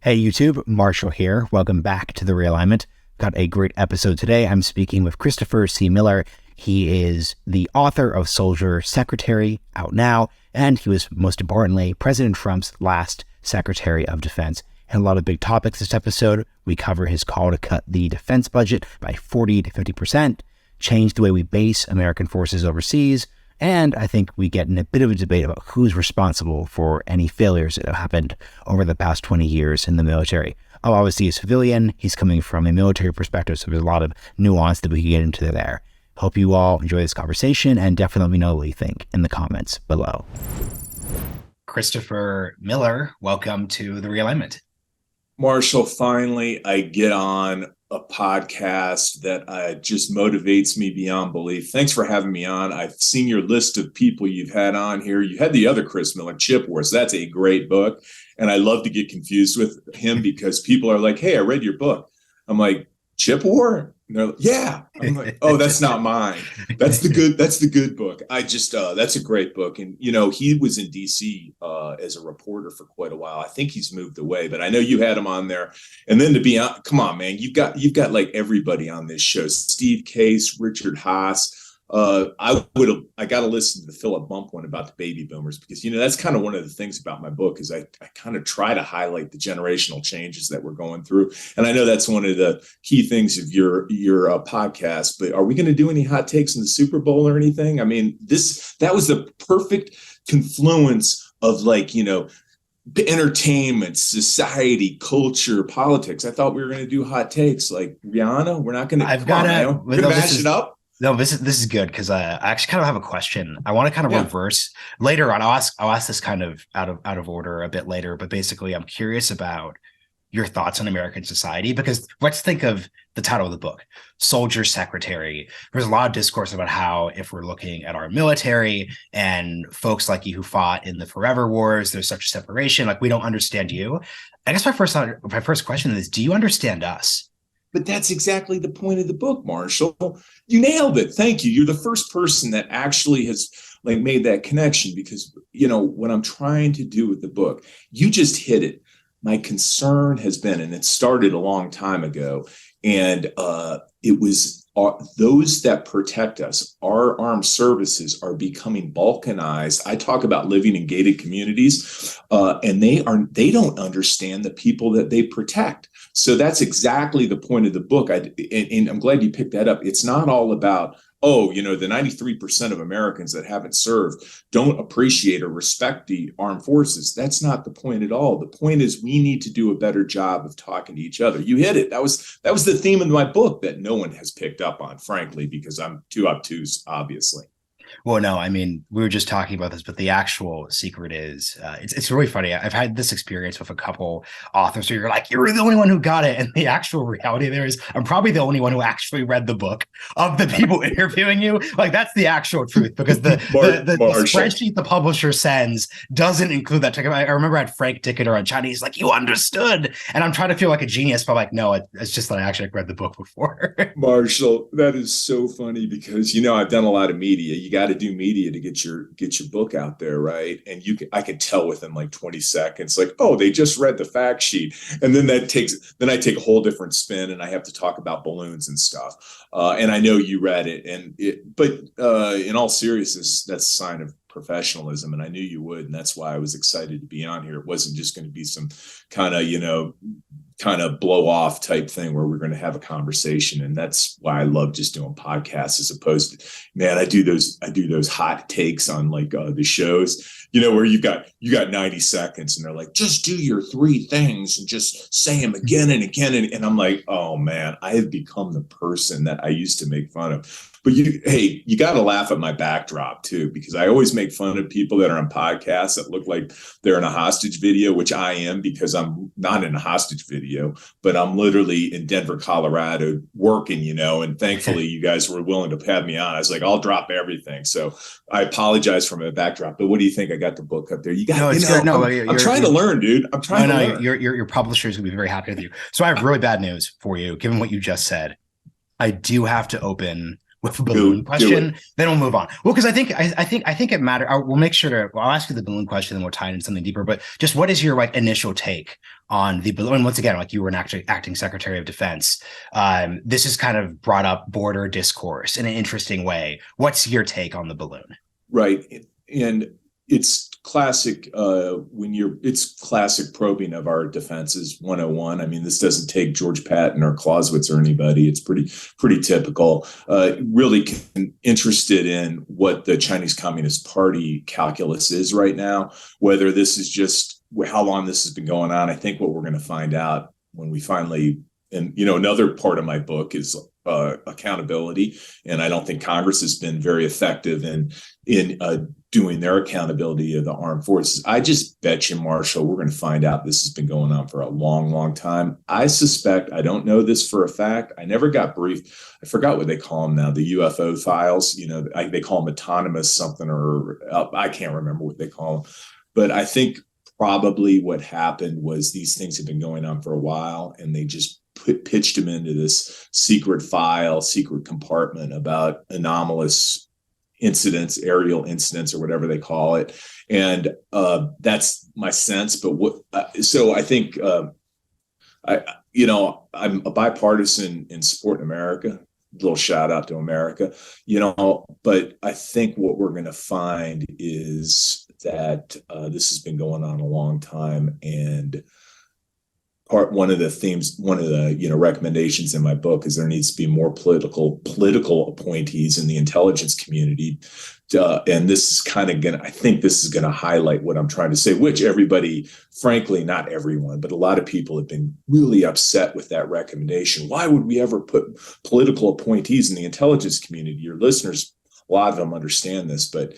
Hey YouTube, Marshall here. Welcome back to the Realignment. Got a great episode today. I'm speaking with Christopher C. Miller. He is the author of Soldier Secretary, out now, and he was, most importantly, President Trump's last Secretary of Defense. And a lot of big topics this episode. We cover his call to cut the defense budget by 40 to 50%, change the way we base American forces overseas, and I think we get in a bit of a debate about who's responsible for any failures that have happened over the past 20 years in the military. Oh, obviously a civilian. He's coming from a military perspective, so there's a lot of nuance that we can get into there. Hope you all enjoy this conversation, and definitely let me know what you think in the comments below. Christopher Miller, welcome to the Realignment. Marshall, finally, I get on a podcast that just motivates me beyond belief. Thanks for having me on. I've seen your list of people you've had on here. You had the other Chris Miller, Chip Wars. That's a great book. And I love to get confused with him because people are like, hey, I read your book. I'm like, Chip War? And they're like, yeah. I'm like, oh, that's not mine. That's the good book. That's a great book. And, you know, he was in DC as a reporter for quite a while. I think he's moved away, but I know you had him on there. And then to be on, come on, man, you've got like everybody on this show. Steve Case, Richard Haas. I got to listen to the Philip Bump one about the baby boomers because, you know, that's kind of one of the things about my book is I kind of try to highlight the generational changes that we're going through. And I know that's one of the key things of your podcast, but are we going to do any hot takes in the Super Bowl or anything? I mean, that was the perfect confluence of, like, you know, entertainment, society, culture, politics. I thought we were going to do hot takes like Rihanna. We're not going to. We're going to mash it up. No, this is good because I actually kind of have a question. I want to kind of reverse later on. I'll ask this kind of out of order a bit later, but basically I'm curious about your thoughts on American society, because let's think of the title of the book, Soldier Secretary. There's a lot of discourse about how if we're looking at our military and folks like you who fought in the forever wars, there's such a separation, like we don't understand you. I guess my first question is, do you understand us? But that's exactly the point of the book, Marshall. You nailed it. Thank you. You're the first person that actually has like made that connection because, you know, what I'm trying to do with the book, you just hit it. My concern has been, and it started a long time ago, and it was those that protect us, our armed services are becoming balkanized. I talk about living in gated communities, and they don't understand the people that they protect. So that's exactly the point of the book. And I'm glad you picked that up. It's not all about, oh, you know, the 93% of Americans that haven't served don't appreciate or respect the armed forces. That's not the point at all. The point is we need to do a better job of talking to each other. You hit it. That was the theme of my book that no one has picked up on, frankly, because I'm too obtuse, obviously. Well, no, I mean, we were just talking about this, but the actual secret is, it's really funny. I've had this experience with a couple authors where you're like, you're the only one who got it. And the actual reality there is I'm probably the only one who actually read the book of the people interviewing you. Like, that's the actual truth, because the spreadsheet the publisher sends doesn't include that. I remember I had Frank Dicketer on China. He's like, you understood. And I'm trying to feel like a genius, but I'm like, no, it's just that I actually read the book before. Marshall, that is so funny because, you know, I've done a lot of media. You got to do media to get your book out there, right? And I could tell within like 20 seconds, like, oh, they just read the fact sheet, and then I take a whole different spin, and I have to talk about balloons and stuff. And I know you read it, but in all seriousness, that's a sign of professionalism, and I knew you would, and that's why I was excited to be on here. It wasn't just going to be some kind of blow off type thing where we're going to have a conversation. And that's why I love just doing podcasts as opposed to, man, I do those hot takes on like the shows, you know, where you got 90 seconds and they're like, just do your three things and just say them again and again. And I'm like, oh man, I have become the person that I used to make fun of. But you got to laugh at my backdrop too, because I always make fun of people that are on podcasts that look like they're in a hostage video, which I am because I'm not in a hostage video, but I'm literally in Denver, Colorado working, you know, and thankfully you guys were willing to have me on. I was like, I'll drop everything. So I apologize for my backdrop, but what do you think? I got the book up there. You got, I'm trying to learn, dude. I'm trying to learn. Your publisher is going to be very happy with you. So I have really bad news for you, given what you just said. I do have to open with a balloon question, then we'll move on. Well, because I think it matters. We'll make sure to. Well, I'll ask you the balloon question, then we'll tie it into something deeper. But just what is your like initial take on the balloon? And once again, like you were an acting Secretary of Defense, this has kind of brought up border discourse in an interesting way. What's your take on the balloon? Right, and it's classic it's classic probing of our defenses 101. I mean, this doesn't take George Patton or Clausewitz or anybody. It's pretty typical. Really interested in what the Chinese Communist Party calculus is right now, whether this is just how long this has been going on. I think what we're going to find out when we finally, and another part of my book is accountability, and I don't think Congress has been very effective in doing their accountability of the armed forces. I just bet you, Marshall, we're going to find out this has been going on for a long, long time. I suspect, I don't know this for a fact, I never got briefed. I forgot what they call them now, the UFO files. They call them autonomous something, or I can't remember what they call them. But I think probably what happened was these things have been going on for a while, and they just pitched them into this secret compartment about anomalous incidents, aerial incidents, or whatever they call it. And that's my sense. But so I think, I'm a bipartisan in supporting America. A little shout out to America, but I think what we're going to find is that this has been going on a long time. And one of the recommendations in my book is there needs to be more political appointees in the intelligence community. And this is I think this is going to highlight what I'm trying to say, which everybody, frankly, not everyone, but a lot of people have been really upset with that recommendation. Why would we ever put political appointees in the intelligence community? Your listeners, a lot of them understand this, but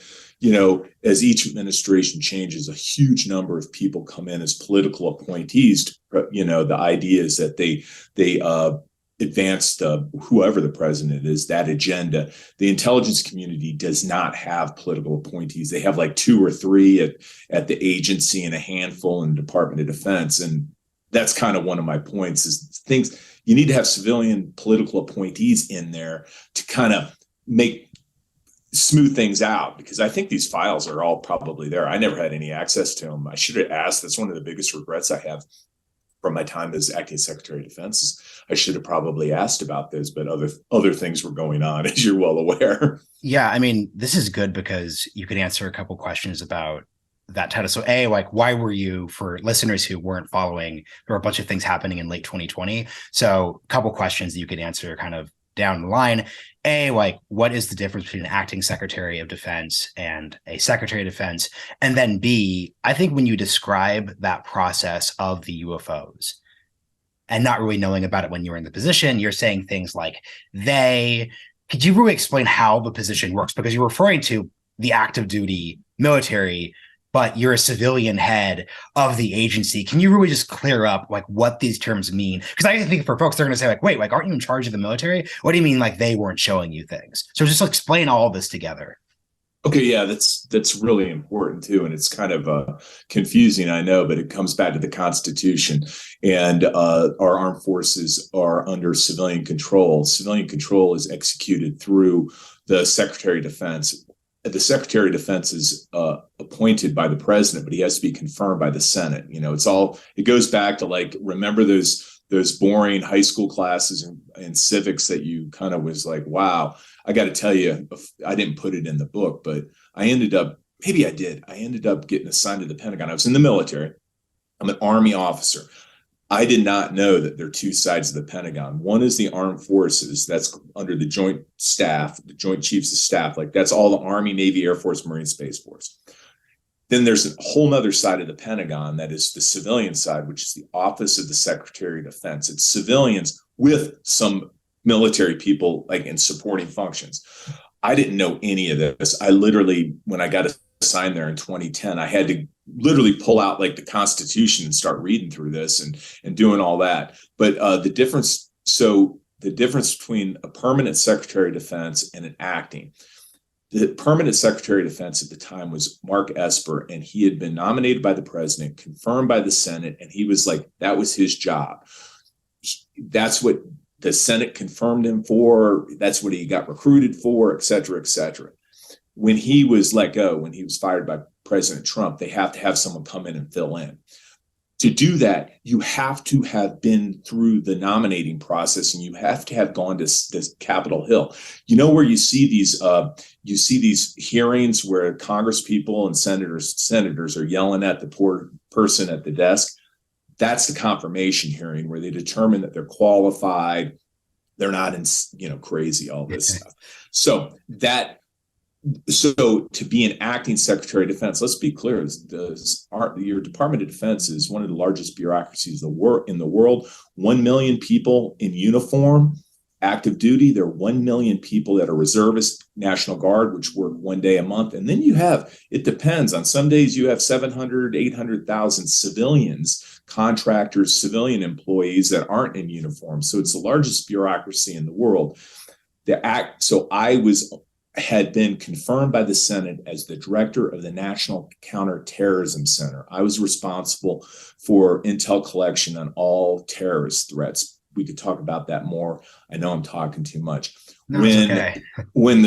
as each administration changes, a huge number of people come in as political appointees. The idea is that they advance whoever the president is, that agenda. The intelligence community does not have political appointees. They have like 2 or 3 at the agency and a handful in the Department of Defense. And that's kind of one of my points is you need to have civilian political appointees in there to kind of smooth things out, because I think these files are all probably there. I never had any access to them. I should have asked. That's one of the biggest regrets I have from my time as acting Secretary of Defense. I should have probably asked about this, but other things were going on, as you're well aware. Yeah, I mean, this is good because you can answer a couple questions about that title. So why were you, for listeners who weren't following, there were a bunch of things happening in late 2020. So a couple questions that you could answer kind of down the line. What is the difference between an acting Secretary of Defense and a Secretary of Defense? And then B, I think when you describe that process of the UFOs and not really knowing about it when you were in the position, you're saying things like could you really explain how the position works? Because you're referring to the active duty military, but you're a civilian head of the agency. Can you really just clear up what these terms mean? Because I think for folks, they're going to say wait, aren't you in charge of the military? What do you mean they weren't showing you things? So just explain all of this together. Okay, yeah, that's really important too, and it's kind of confusing, I know, but it comes back to the Constitution, and our armed forces are under civilian control. Civilian control is executed through the Secretary of Defense. The Secretary of Defense is appointed by the president, but he has to be confirmed by the Senate. It goes back to remember those boring high school classes in civics that you kind of was like, wow. I got to tell you, I didn't put it in the book, but I ended up getting assigned to the Pentagon. I was in the military. I'm an Army officer. I did not know that there are 2 sides of the Pentagon. One is the armed forces. That's under the Joint Staff, the Joint Chiefs of Staff. That's all the Army, Navy, Air Force, Marine, Space Force. Then there's a whole nother side of the Pentagon that is the civilian side, which is the Office of the Secretary of Defense. It's civilians with some military people in supporting functions. I didn't know any of this. I literally, when I got assigned there in 2010, I had to literally pull out the Constitution and start reading through this and doing all that. But the difference between a permanent Secretary of Defense and an acting, the permanent Secretary of Defense at the time was Mark Esper, and he had been nominated by the president, confirmed by the Senate, and he was that was his job. That's what the Senate confirmed him for. That's what he got recruited for, et cetera, et cetera. When he was let go, when he was fired by President Trump, they have to have someone come in and fill in. To do that, you have to have been through the nominating process, and you have to have gone to Capitol Hill. You know where you see these hearings where Congress people and senators are yelling at the poor person at the desk. That's the confirmation hearing where they determine that they're qualified, they're not crazy, all this stuff. So to be an acting Secretary of Defense, let's be clear, your Department of Defense is one of the largest bureaucracies in the world. 1 million people in uniform, active duty. There are 1 million people that are reservists, National Guard, which work 1 day a month. And then it depends. On some days you have 700, 800,000 civilians, contractors, civilian employees that aren't in uniform. So it's the largest bureaucracy in the world. Had been confirmed by the Senate as the director of the National Counterterrorism Center. I was responsible for intel collection on all terrorist threats. We could talk about that more. I know I'm talking too much. No, it's okay. When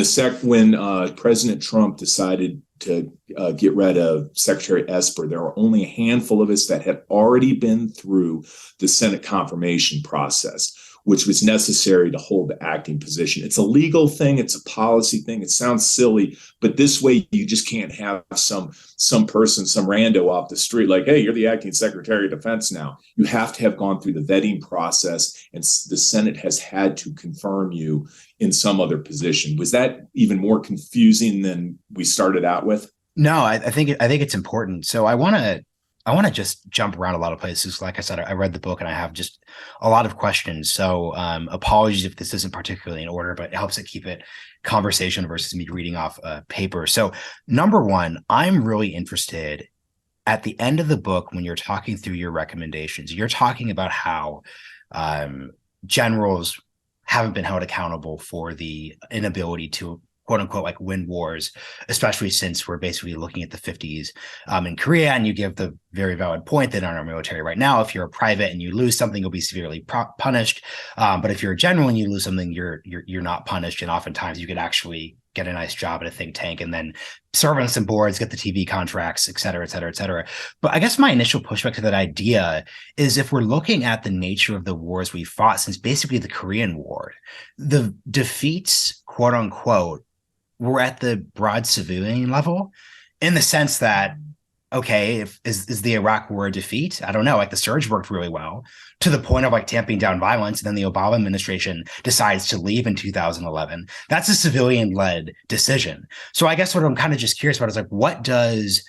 President Trump decided to get rid of Secretary Esper, there were only a handful of us that had already been through the Senate confirmation process, which was necessary to hold the acting position. It's a legal thing. It's a policy thing. It sounds silly, but this way you just can't have some person, some rando off the street like, hey, you're the acting Secretary of Defense now. You have to have gone through the vetting process, and the Senate has had to confirm you in some other position. Was that even more confusing than we started out with? No, I think it's important. So I want to just jump around a lot of places. Like I said, I read the book and I have just a lot of questions. So apologies if this isn't particularly in order, but it helps to keep it conversation versus me reading off a paper. So number one, I'm really interested at the end of the book, when you're talking through your recommendations, you're talking about how generals haven't been held accountable for the inability to quote unquote, like win wars, especially since we're basically looking at the 50s in Korea. And you give the very valid point that in our military right now, if you're a private and you lose something, you'll be severely punished. But if you're a general and you lose something, you're not punished. And oftentimes you could actually get a nice job at a think tank and then serve on some boards, get the TV contracts, et cetera, et cetera, et cetera. But I guess my initial pushback to that idea is if we're looking at the nature of the wars we fought since basically the Korean War, the defeats, quote unquote, were at the broad civilian level in the sense that, okay, is the Iraq war a defeat? I don't know. Like the surge worked really well to the point of like tamping down violence. And then the Obama administration decides to leave in 2011. That's a civilian-led decision. So I guess what I'm kind of just curious about is like, what does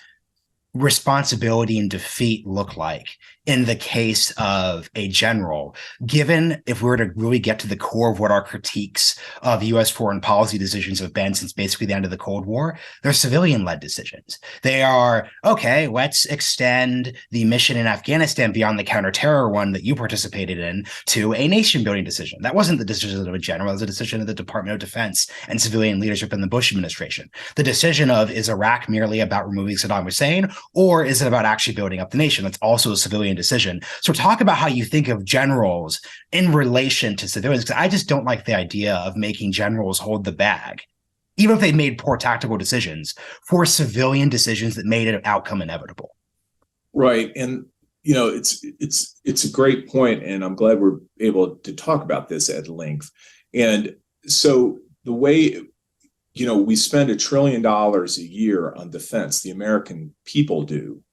responsibility and defeat look like in the case of a general, given if we were to really get to the core of what our critiques of U.S. foreign policy decisions have been since basically the end of the Cold War, they're civilian-led decisions. They are, okay, let's extend the mission in Afghanistan beyond the counterterror one that you participated in to a nation-building decision. That wasn't the decision of a general, it was a decision of the Department of Defense and civilian leadership in the Bush administration. The decision of, is Iraq merely about removing Saddam Hussein, or is it about actually building up the nation? That's also a civilian decision. So talk about how you think of generals in relation to civilians, because I just don't like the idea of making generals hold the bag, even if they made poor tactical decisions, for civilian decisions that made an outcome inevitable. Right. And, you know, it's a great point, and I'm glad we're able to talk about this at length. And so the way, you know, we spend $1 trillion a year on defense, the American people do.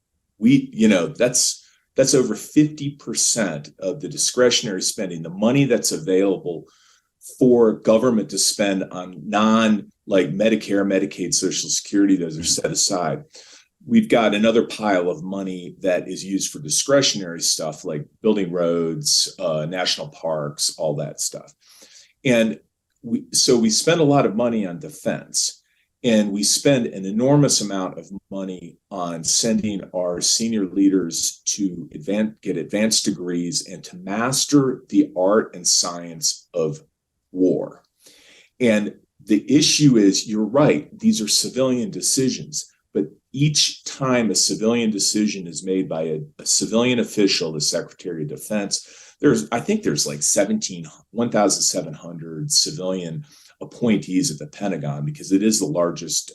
That's over 50% of the discretionary spending, the money that's available for government to spend on like Medicare, Medicaid, Social Security, those are set aside. We've got another pile of money that is used for discretionary stuff like building roads, national parks, all that stuff. And so we spend a lot of money on defense, and we spend an enormous amount of money on sending our senior leaders to get advanced degrees and to master the art and science of war. And the issue is, you're right, these are civilian decisions, but each time a civilian decision is made by a civilian official, the Secretary of Defense, I think there's like 1,700 civilian appointees at the Pentagon, because it is the largest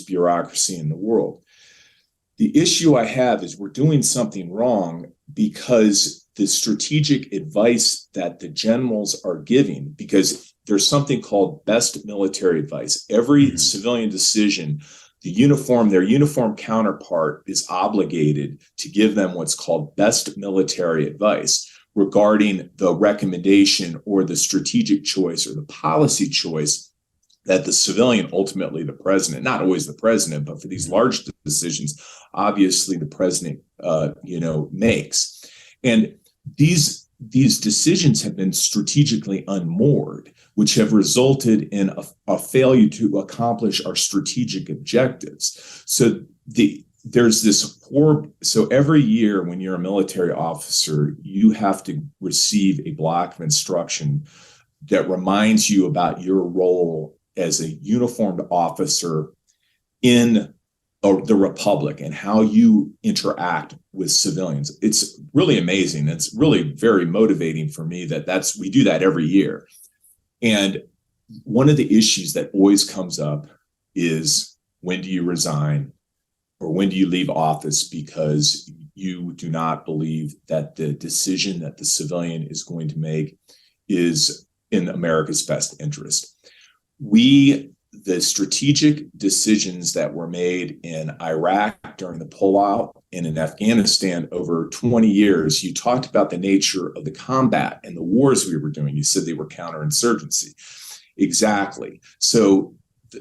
bureaucracy in the world. The issue I have is we're doing something wrong, because the strategic advice that the generals are giving, because there's something called best military advice. Every civilian decision, their uniform counterpart is obligated to give them what's called best military advice regarding the recommendation or the strategic choice or the policy choice that the civilian, ultimately the president, not always the president, but for these large decisions, obviously the president, makes. And these decisions have been strategically unmoored, which have resulted in a failure to accomplish our strategic objectives. So there's this so every year when you're a military officer, you have to receive a block of instruction that reminds you about your role as a uniformed officer in the Republic and how you interact with civilians. It's really amazing. It's really very motivating for me that we do that every year. And one of the issues that always comes up is, when do you resign, or when do you leave office because you do not believe that the decision that the civilian is going to make is in America's best interest? The strategic decisions that were made in Iraq during the pullout and in Afghanistan over 20 years, you talked about the nature of the combat and the wars we were doing. You said they were counterinsurgency. Exactly. So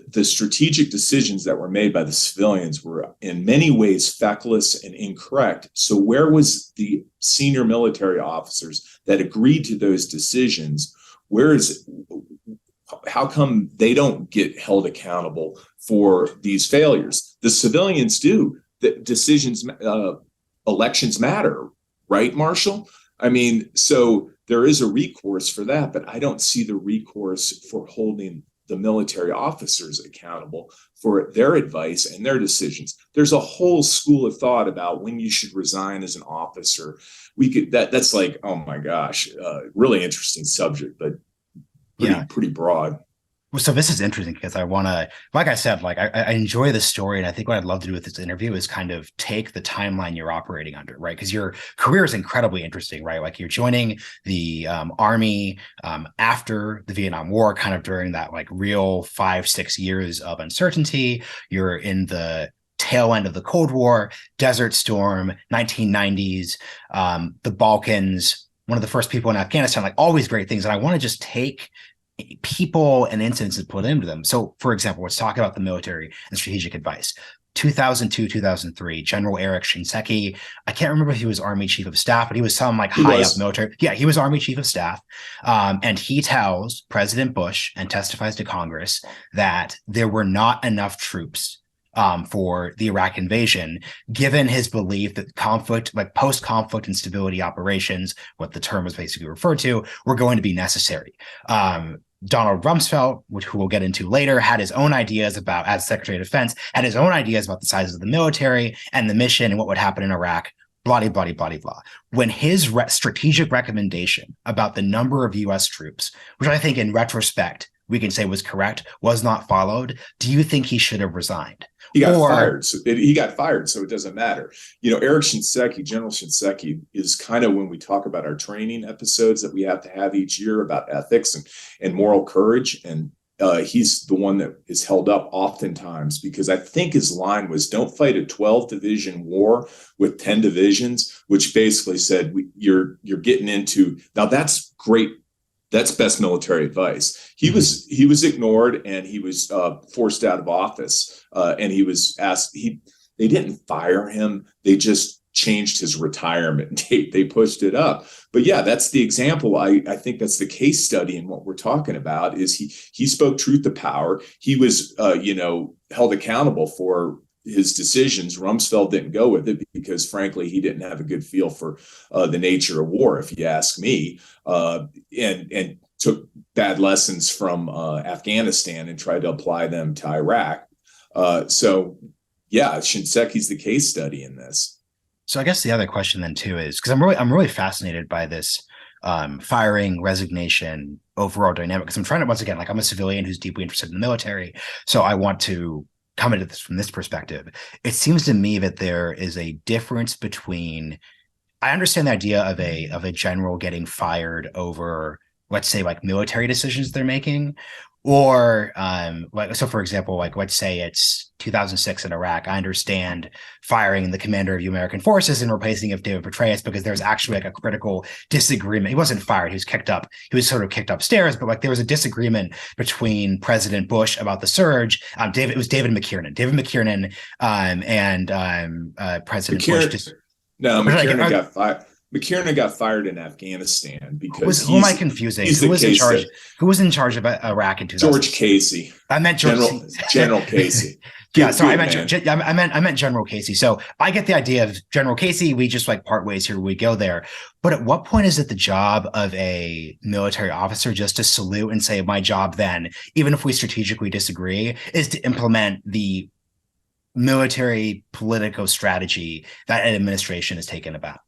the strategic decisions that were made by the civilians were in many ways feckless and incorrect. So where was the senior military officers that agreed to those decisions? How come they don't get held accountable for these failures? The civilians do. The decisions, elections matter, right, Marshall? I mean, so there is a recourse for that, but I don't see the recourse for holding the military officers accountable for their advice and their decisions. There's a whole school of thought about when you should resign as an officer. That's like, oh my gosh, really interesting subject, but pretty broad. Well, so this is interesting because I want to, like I said, I enjoy this story. And I think what I'd love to do with this interview is kind of take the timeline you're operating under, right? Because your career is incredibly interesting, right? Like you're joining the Army after the Vietnam War, kind of during that like real 5-6 years of uncertainty. You're in the tail end of the Cold War, Desert Storm, 1990s, the Balkans, one of the first people in Afghanistan, like all these great things. And I want to just take people and incidents and put into them. So, for example, let's talk about the military and strategic advice. 2002, 2003, General Eric Shinseki. I can't remember if he was Army Chief of Staff, but he was some like high up military. Yeah, he was Army Chief of Staff. And he tells President Bush and testifies to Congress that there were not enough troops for the Iraq invasion, given his belief that conflict, like post-conflict instability operations, what the term was basically referred to, were going to be necessary. Donald Rumsfeld, who we'll get into later, had his own ideas about, as Secretary of Defense, had his own ideas about the size of the military and the mission and what would happen in Iraq, blah, blah, blah, blah, blah. When his strategic recommendation about the number of U.S. troops, which I think in retrospect we can say was correct, was not followed, do you think he should have resigned? He got fired. So he got fired, so it doesn't matter. General Shinseki is kind of, when we talk about our training episodes that we have to have each year about ethics and moral courage, and he's the one that is held up oftentimes because I think his line was, don't fight a 12-division war with 10 divisions, which basically said you're getting into, now that's great. That's best military advice. He was ignored and he was forced out of office. And he was asked. They didn't fire him. They just changed his retirement date. They pushed it up. But yeah, that's the example. I think that's the case study in what we're talking about. Is he spoke truth to power. He was held accountable for his decisions. Rumsfeld didn't go with it because, frankly, he didn't have a good feel for the nature of war, if you ask me, and took bad lessons from Afghanistan and tried to apply them to Iraq. So Yeah, Shinseki's the case study in this. So I guess the other question then too is, because I'm really fascinated by this firing, resignation, overall dynamic. Because I'm trying to, once again, like I'm a civilian who's deeply interested in the military, so I want to come into this from this perspective. It seems to me that there is a difference between, I understand the idea of a general getting fired over, let's say, like military decisions they're making, or like, so for example, like let's say it's 2006 in Iraq. I understand firing the commander of the American forces and replacing of David Petraeus because there's actually like a critical disagreement. He wasn't fired; he was kicked up. He was sort of kicked upstairs, but like there was a disagreement between President Bush about the surge. It was David McKiernan. David McKiernan and President Bush just. No, McKiernan got fired. McKiernan got fired in Afghanistan because who am I confusing? Who was in charge? Who was in charge of Iraq in 2000? George Casey. I meant General Casey. Yeah, sorry, I meant General Casey. So I get the idea of General Casey. We just like part ways here. We go there. But at what point is it the job of a military officer just to salute and say, "My job then, even if we strategically disagree, is to implement the military political strategy that an administration has taken about"?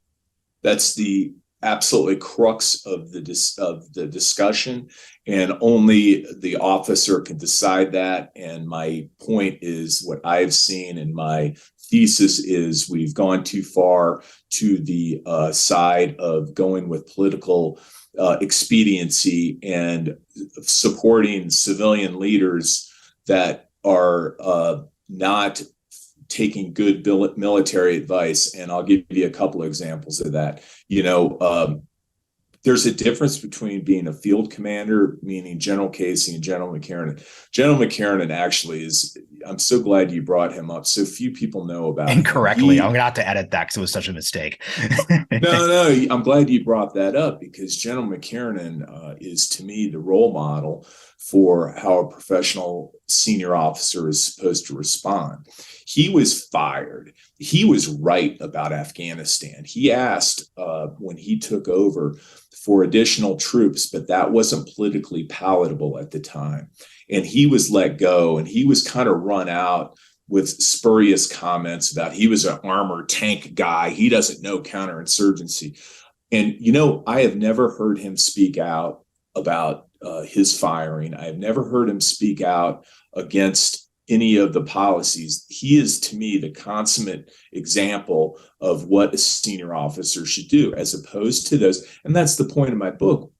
That's the absolutely crux of the discussion, and only the officer can decide that. And my point is, what I've seen in my thesis is we've gone too far to the side of going with political expediency and supporting civilian leaders that are not taking good military advice. And I'll give you a couple of examples of that. There's a difference between being a field commander, meaning General Casey, and General McKiernan. General McKiernan actually is, I'm so glad you brought him up. So few people know about him. Incorrectly. I'm going to have to edit that because it was such a mistake. No, I'm glad you brought that up, because General McKiernan is, to me, the role model for how a professional senior officer is supposed to respond. He was fired. He was right about Afghanistan. He asked when he took over for additional troops, but that wasn't politically palatable at the time. And he was let go, and he was kind of run out with spurious comments about he was an armored tank guy. He doesn't know counterinsurgency. And, I have never heard him speak out about his firing. I have never heard him speak out against any of the policies. He is, to me, the consummate example of what a senior officer should do, as opposed to those. And that's the point of my book,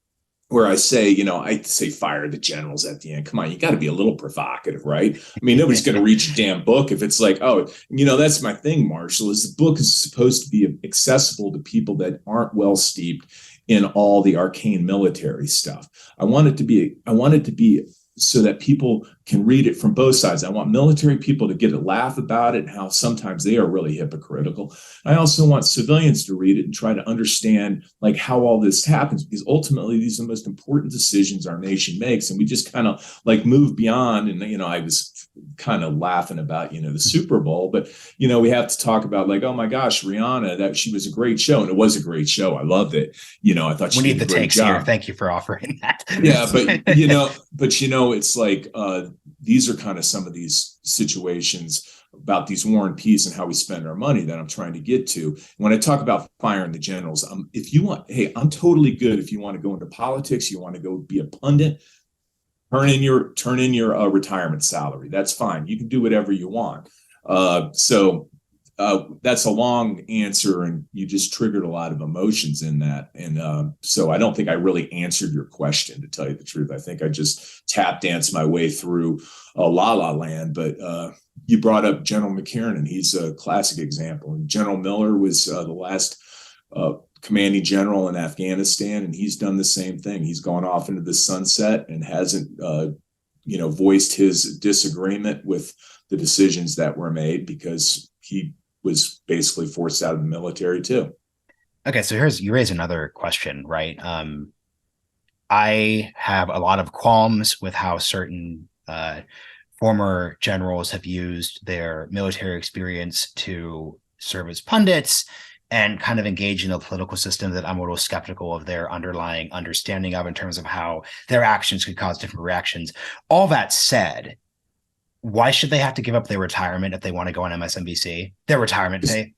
where I say, I say fire the generals at the end. Come on, you got to be a little provocative, right? I mean, nobody's going to read your damn book if it's like, oh, that's my thing, Marshall, is the book is supposed to be accessible to people that aren't well steeped in all the arcane military stuff. I want it to be so that people can read it from both sides. I want military people to get a laugh about it and how sometimes they are really hypocritical. I also want civilians to read it and try to understand like how all this happens, because ultimately these are the most important decisions our nation makes. And we just kind of like move beyond. And, I was kind of laughing about, the Super Bowl, but, we have to talk about like, oh my gosh, Rihanna, that she was a great show. And it was a great show. I loved it. I thought she did a great job. Here. Thank you for offering that. Yeah. But, it's like, these are kind of some of these situations about these war and peace and how we spend our money that I'm trying to get to. When I talk about firing the generals, if you want, hey, I'm totally good. If you want to go into politics, you want to go be a pundit, turn in your retirement salary. That's fine. You can do whatever you want. That's a long answer, and you just triggered a lot of emotions in that. And so I don't think I really answered your question, to tell you the truth. I think I just tap danced my way through La La Land. But you brought up General McKiernan. He's a classic example. And General Miller was the last commanding general in Afghanistan, and he's done the same thing. He's gone off into the sunset and hasn't voiced his disagreement with the decisions that were made, because he was basically forced out of the military too. Okay, so you raise another question, right? I have a lot of qualms with how certain former generals have used their military experience to serve as pundits and kind of engage in a political system that I'm a little skeptical of their underlying understanding of, in terms of how their actions could cause different reactions. All that said, Why should they have to give up their retirement if they want to go on MSNBC? Their retirement pay?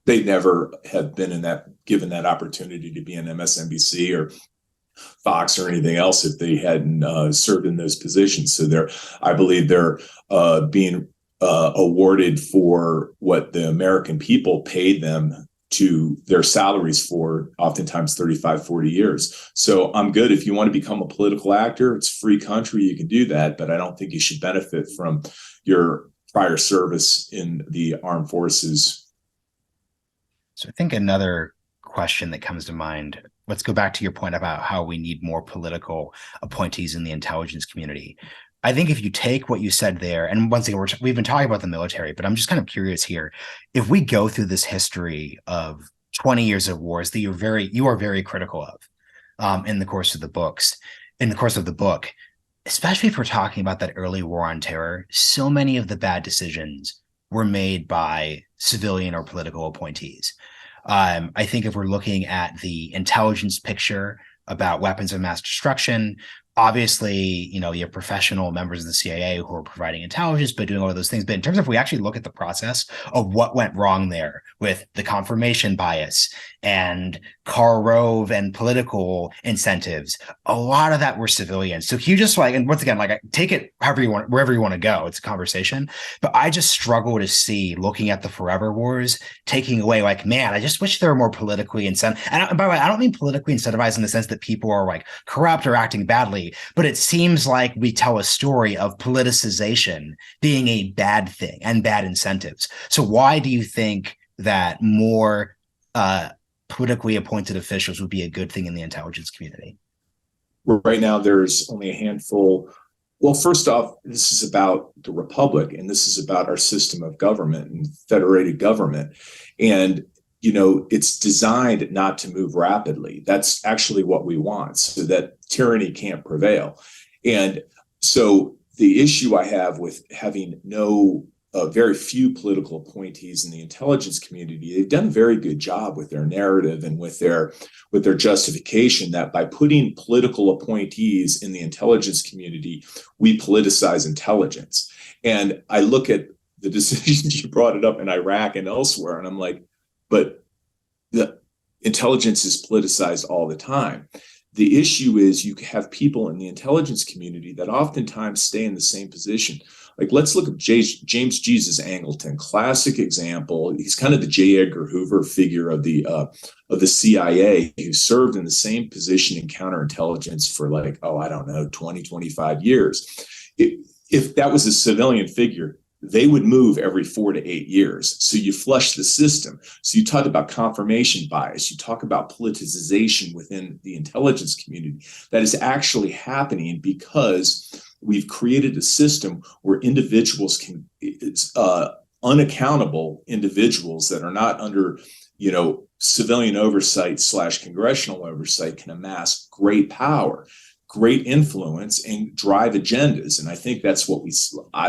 They never have been given that opportunity to be in MSNBC or Fox or anything else if they hadn't served in those positions. So I believe they're being awarded for what the American people paid them to their salaries for, oftentimes 35, 40 years. So I'm good. If you want to become a political actor, it's a free country, you can do that, but I don't think you should benefit from your prior service in the armed forces. So I think another question that comes to mind, let's go back to your point about how we need more political appointees in the intelligence community. I think if you take what you said there, and once again, we've been talking about the military, but I'm just kind of curious here. If we go through this history of 20 years of wars that you are very critical of in the course of the book, especially if we're talking about that early war on terror, so many of the bad decisions were made by civilian or political appointees. I think if we're looking at the intelligence picture about weapons of mass destruction, obviously, you have professional members of the CIA who are providing intelligence, but doing all of those things. But in terms of, if we actually look at the process of what went wrong there with the confirmation bias and Karl Rove and political incentives, a lot of that were civilians. So can you just and once again, take it however you want, wherever you want to go, it's a conversation. But I just struggle to see, looking at the forever wars, taking away man, I just wish there were more politically incentivized. And by the way, I don't mean politically incentivized in the sense that people are corrupt or acting badly, but it seems like we tell a story of politicization being a bad thing and bad incentives. So why do you think that more politically appointed officials would be a good thing in the intelligence community? Right now, there's only a handful. Well, first off, this is about the republic, and this is about our system of government and federated government. And it's designed not to move rapidly. That's actually what we want, so that tyranny can't prevail. And so the issue I have with having very few political appointees in the intelligence community, they've done a very good job with their narrative and with their justification that by putting political appointees in the intelligence community, we politicize intelligence. And I look at the decisions, you brought it up in Iraq and elsewhere, and I'm like, but the intelligence is politicized all the time. The issue is you have people in the intelligence community that oftentimes stay in the same position. Let's look at James Jesus Angleton, classic example. He's kind of the J. Edgar Hoover figure of the CIA, who served in the same position in counterintelligence for 20, 25 years. If that was a civilian figure, they would move every 4 to 8 years. So you flush the system. So you talk about confirmation bias. You talk about politicization within the intelligence community. That is actually happening because we've created a system where individuals can, unaccountable individuals that are not under, civilian oversight / congressional oversight, can amass great power, great influence, and drive agendas. And I think that's what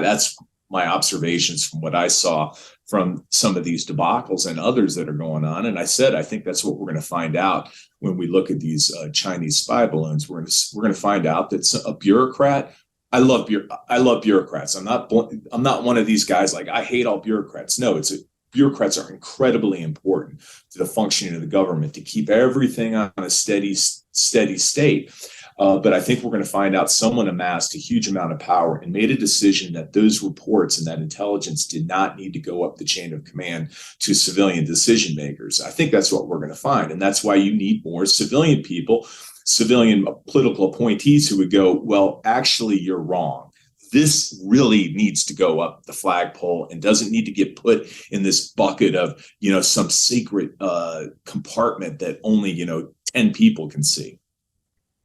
that's my observations from what I saw from some of these debacles and others that are going on. And I think that's what we're going to find out when we look at these Chinese spy balloons. We're going to find out that a bureaucrat. I love bureaucrats. I'm not one of these guys I hate all bureaucrats. No, bureaucrats are incredibly important to the functioning of the government to keep everything on a steady state. But I think we're going to find out someone amassed a huge amount of power and made a decision that those reports and that intelligence did not need to go up the chain of command to civilian decision makers. I think that's what we're going to find. And that's why you need more civilian people, civilian political appointees who would go, well, actually, you're wrong. This really needs to go up the flagpole and doesn't need to get put in this bucket of, some secret compartment that only, 10 people can see.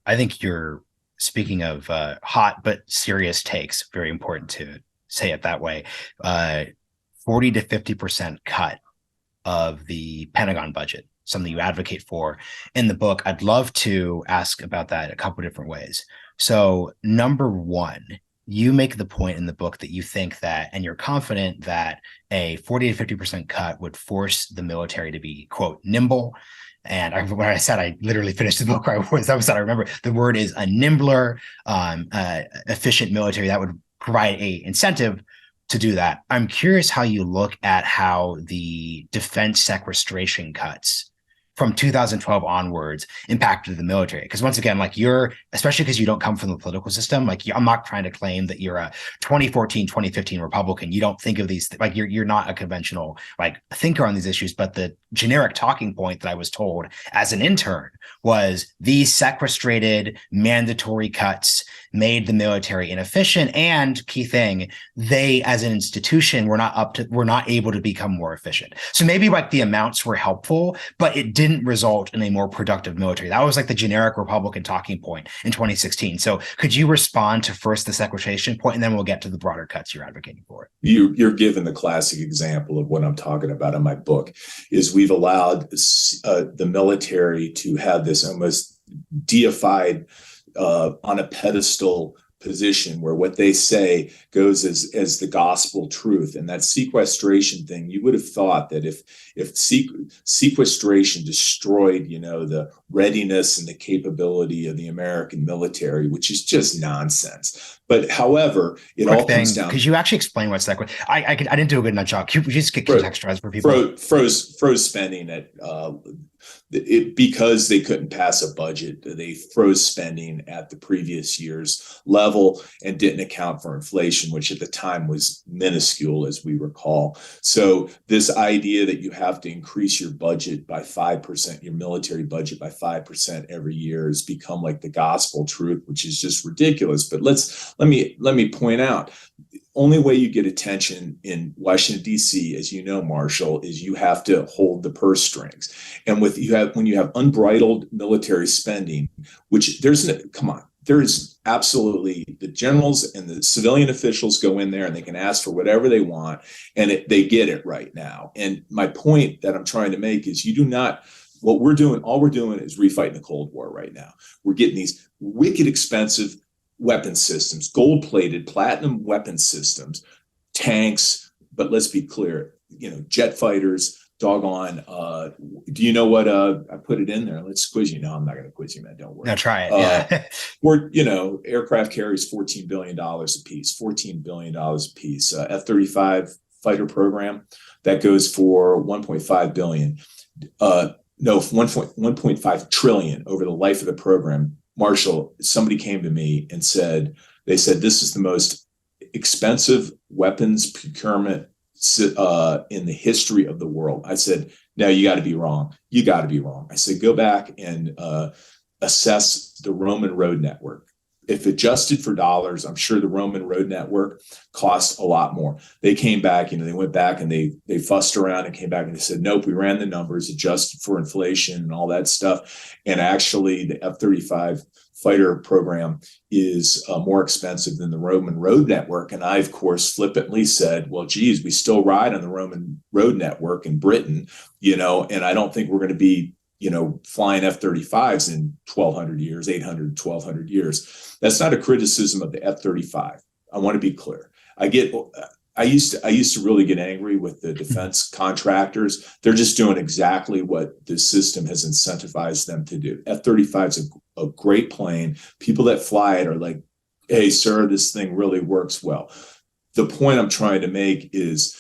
I think you're speaking of hot but serious takes. Very important to say it that way. 40 to 50% cut of the Pentagon budget, something you advocate for in the book. I'd love to ask about that a couple of different ways. So, number one, you make the point in the book that you think that, and you're confident that a 40 to 50% cut would force the military to be, quote, nimble. And when I said I literally finished the book, I remember the word is a nimbler, efficient military that would provide a incentive to do that. I'm curious how you look at how the defense sequestration cuts from 2012 onwards impacted the military. Because once again, like especially because you don't come from the political system, like I'm not trying to claim that you're a 2014, 2015 Republican. You don't think of these, like you're not a conventional like thinker on these issues, but the generic talking point that I was told as an intern was these sequestrated mandatory cuts made the military inefficient. And key thing, they as an institution were not able to become more efficient. So maybe like the amounts were helpful, but it didn't result in a more productive military. That was like the generic Republican talking point in 2016. So could you respond to first the sequestration point, and then we'll get to the broader cuts you're advocating for? You're given the classic example of what I'm talking about in my book. Is we've allowed the military to have this almost deified on a pedestal position where what they say goes as the gospel truth. And that sequestration thing, you would have thought that if sequestration destroyed, the readiness and the capability of the American military, which is just nonsense. But however, comes down. Could you actually explain what's sequestration? I didn't do a good enough job. Could you just contextualize for people? Froze spending at because they couldn't pass a budget. They froze spending at the previous year's level and didn't account for inflation, which at the time was minuscule, as we recall. So this idea that you have to increase your budget by 5%, your military budget by 5% every year, has become like the gospel truth, which is just ridiculous. But let me point out, only way you get attention in Washington, D.C., as you know, Marshall, is you have to hold the purse strings. And when you have unbridled military spending, which there is absolutely, the generals and the civilian officials go in there and they can ask for whatever they want, and they get it right now. And my point that I'm trying to make is all we're doing is refighting the Cold War right now. We're getting these wicked expensive weapon systems, gold-plated, platinum weapon systems, tanks, but let's be clear, jet fighters, doggone. Do you know what I put it in there? Let's quiz you. No, I'm not going to quiz you, man. Don't worry. No, try it. Yeah. We're, aircraft carriers $14 billion a piece, $14 billion a piece. F-35 fighter program that goes for $1.5 billion. No, 1.5 trillion over the life of the program. Marshall, somebody came to me and they said, this is the most expensive weapons procurement in the history of the world. I said, no, you got to be wrong. You got to be wrong. I said, go back and assess the Roman road network. If adjusted for dollars, I'm sure the Roman road network cost a lot more. They came back, they went back and they fussed around and came back and they said, nope, we ran the numbers, adjusted for inflation and all that stuff. And actually the F-35 fighter program is more expensive than the Roman road network. And I, of course, flippantly said, well, geez, we still ride on the Roman road network in Britain, and I don't think we're going to be flying F-35s in 1,200 years, 800, 1,200 years. That's not a criticism of the F-35. I want to be clear. I used to really get angry with the defense contractors. They're just doing exactly what the system has incentivized them to do. F-35 is a great plane. People that fly it are like, hey, sir, this thing really works well. The point I'm trying to make is,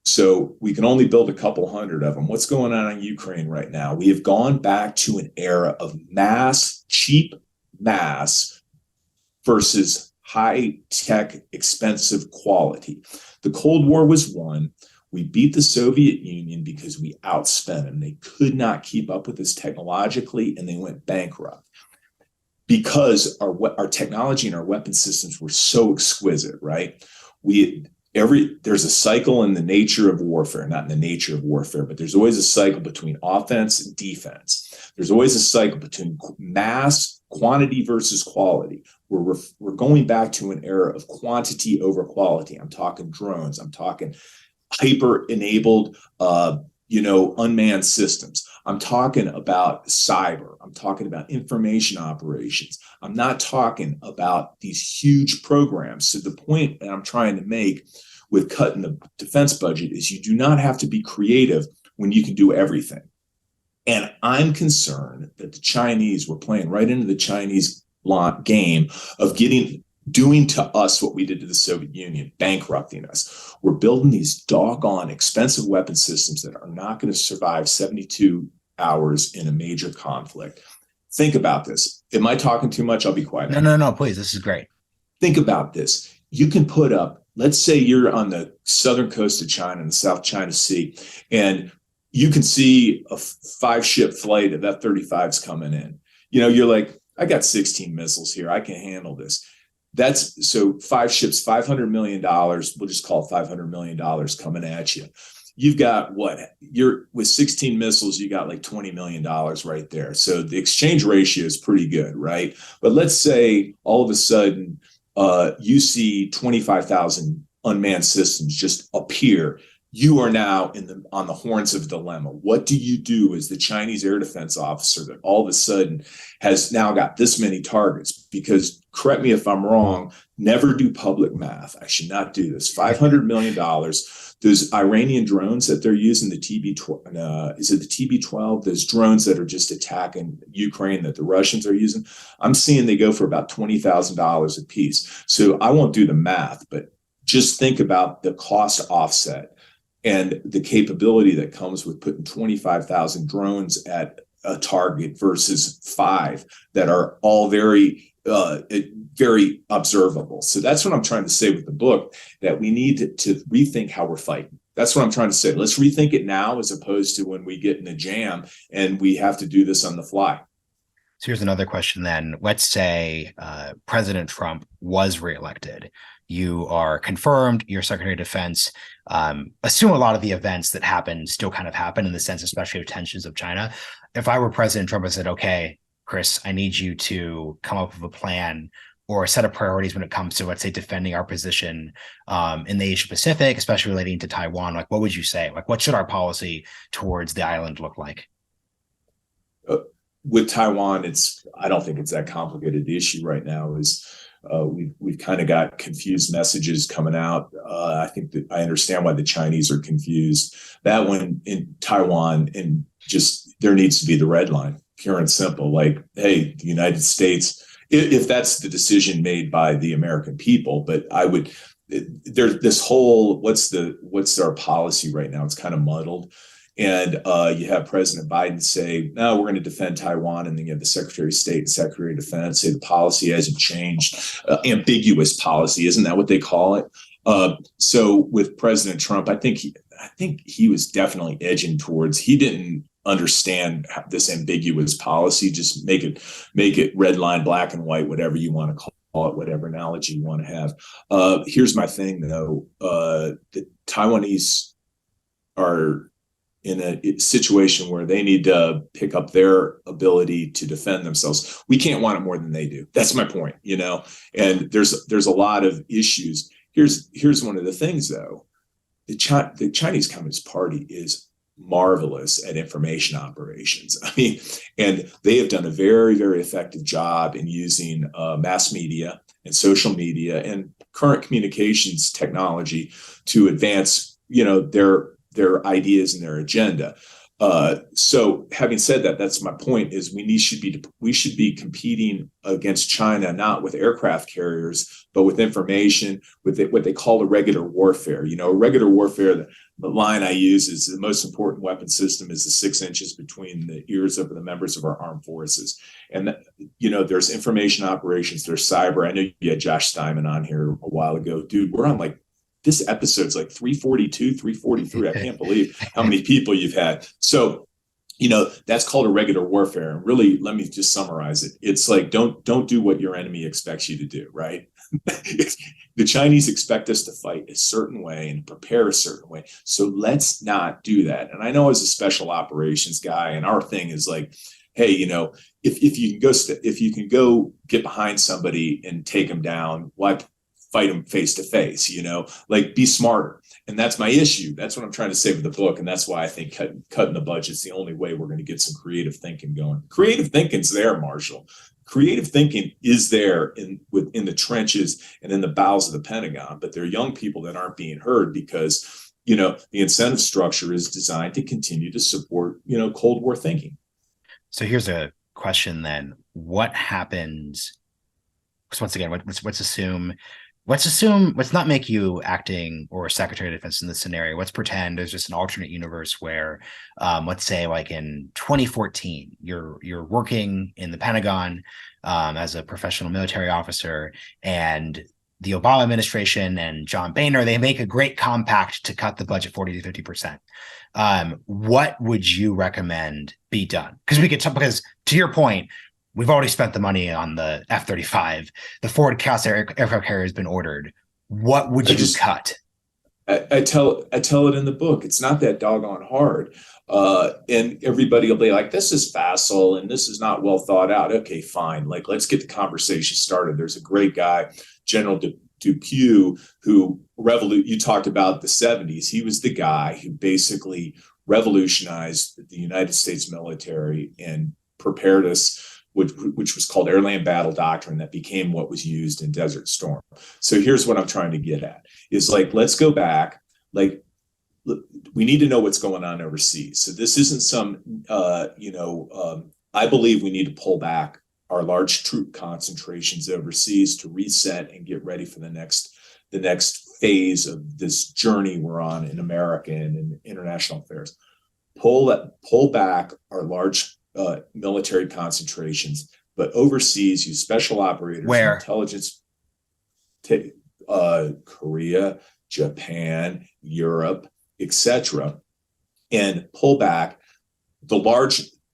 so we can only build a couple hundred of them. What's going on in Ukraine right now? We have gone back to an era of cheap mass versus high-tech, expensive quality. The Cold War was won. We beat the Soviet Union because we outspent them. They could not keep up with us technologically, and they went bankrupt because our technology and our weapon systems were so exquisite, right? There's a cycle in the nature of warfare, not in the nature of warfare, but there's always a cycle between offense and defense. There's always a cycle between mass, quantity versus quality, where we're going back to an era of quantity over quality. I'm talking drones. I'm talking hyper-enabled, unmanned systems. I'm talking about cyber. I'm talking about information operations. I'm not talking about these huge programs. So the point that I'm trying to make with cutting the defense budget is you do not have to be creative when you can do everything. And I'm concerned that the Chinese were playing right into the Chinese game of getting doing to us what we did to the Soviet Union, bankrupting us. We're building these doggone expensive weapon systems that are not going to survive 72 hours in a major conflict. Think about this. Am I talking too much? I'll be quiet. No, please. This is great. Think about this. You can put up, let's say you're on the southern coast of China in the South China Sea, and you can see a 5-ship flight of F-35s coming in. You're like, I got 16 missiles here. I can handle this. That's so 5 ships, $500 million. We'll just call it $500 million coming at you. You've got you're with 16 missiles, you got like $20 million right there. So the exchange ratio is pretty good, right? But let's say all of a sudden you see 25,000 unmanned systems just appear. You are now on the horns of a dilemma. What do you do as the Chinese air defense officer that all of a sudden has now got this many targets? Because, correct me if I'm wrong, never do public math. I should not do this. $500 million. Those Iranian drones that they're using, the TB12, is it the TB12? Those drones that are just attacking Ukraine that the Russians are using. I'm seeing they go for about $20,000 a piece. So I won't do the math, but just think about the cost offset and the capability that comes with putting 25,000 drones at a target versus 5 that are all very observable. So that's what I'm trying to say with the book, that we need to rethink how we're fighting. That's what I'm trying to say. Let's rethink it now as opposed to when we get in a jam and we have to do this on the fly. So here's another question then. Let's say President Trump was reelected. You are confirmed, you're Secretary of Defense. Assume a lot of the events that happen still kind of happen in the sense, especially of tensions of China. If I were President Trump, I said, okay, Chris, I need you to come up with a plan or a set of priorities when it comes to, let's say, defending our position in the Asia Pacific, especially relating to Taiwan. Like, what would you say? Like, what should our policy towards the island look like? With Taiwan, I don't think it's that complicated. The issue right now is we've kind of got confused messages coming out. I think that I understand why the Chinese are confused. That one in Taiwan, and just there needs to be the red line, pure and simple. Like, hey, the United States, if that's the decision made by the American people, but there's this whole what's our policy right now? It's kind of muddled. And you have President Biden say, no, we're going to defend Taiwan. And then you have the Secretary of State and Secretary of Defense say the policy hasn't changed. Ambiguous policy. Isn't that what they call it? So with President Trump, I think he was definitely edging towards, he didn't understand this ambiguous policy. Just make it red line, black and white, whatever you want to call it, whatever analogy you want to have. Here's my thing, though. The Taiwanese are in a situation where they need to pick up their ability to defend themselves. We can't want it more than they do. That's my point, and there's a lot of issues. Here's one of the things, though. The Chinese Communist Party is marvelous at information operations. I mean, and they have done a very, very effective job in using mass media and social media and current communications technology to advance, their ideas and their agenda. So having said that, that's my point, is we should be competing against China, not with aircraft carriers, but with information, with what they call irregular warfare. Irregular warfare, the line I use is the most important weapon system is the 6 inches between the ears of the members of our armed forces. And, there's information operations, there's cyber. I know you had Josh Steinman on here a while ago. Dude, we're on this episode's like 342, 343. I can't believe how many people you've had. So, that's called irregular warfare. And really, let me just summarize it. It's like, don't do what your enemy expects you to do, right? The Chinese expect us to fight a certain way and prepare a certain way. So let's not do that. And I know as a special operations guy, and our thing is like, hey, if you can go get behind somebody and take them down, why fight them face to face, be smarter. And that's my issue. That's what I'm trying to say with the book. And that's why I think cutting the budget is the only way we're going to get some creative thinking going. Creative thinking's there, Marshall. Creative thinking is there in the trenches and in the bowels of the Pentagon, but there are young people that aren't being heard because, the incentive structure is designed to continue to support, Cold War thinking. So here's a question then. What happens So once again, let's not make you acting or Secretary of Defense in this scenario. Let's pretend there's just an alternate universe where, let's say, like in 2014, you're working in the Pentagon as a professional military officer, and the Obama administration and John Boehner, they make a great compact to cut the budget 40 to 50%. What would you recommend be done? Because to your point, we've already spent the money on the F-35. The Ford class aircraft carrier has been ordered. What would you cut? I tell it in the book. It's not that doggone hard. And everybody will be like, this is facile and this is not well thought out. Okay, fine. Like, let's get the conversation started. There's a great guy, General Dupuy, who you talked about the 70s. He was the guy who basically revolutionized the United States military and prepared us, which was called Airland Battle Doctrine, that became what was used in Desert Storm. So here's what I'm trying to get at is, like, let's go back. Like, we need to know what's going on overseas. So this isn't some, I believe we need to pull back our large troop concentrations overseas to reset and get ready for the next phase of this journey we're on in America and in international affairs. Pull back our large military concentrations, but overseas use special operators, where intelligence, Korea, Japan, Europe, etc., and pull back the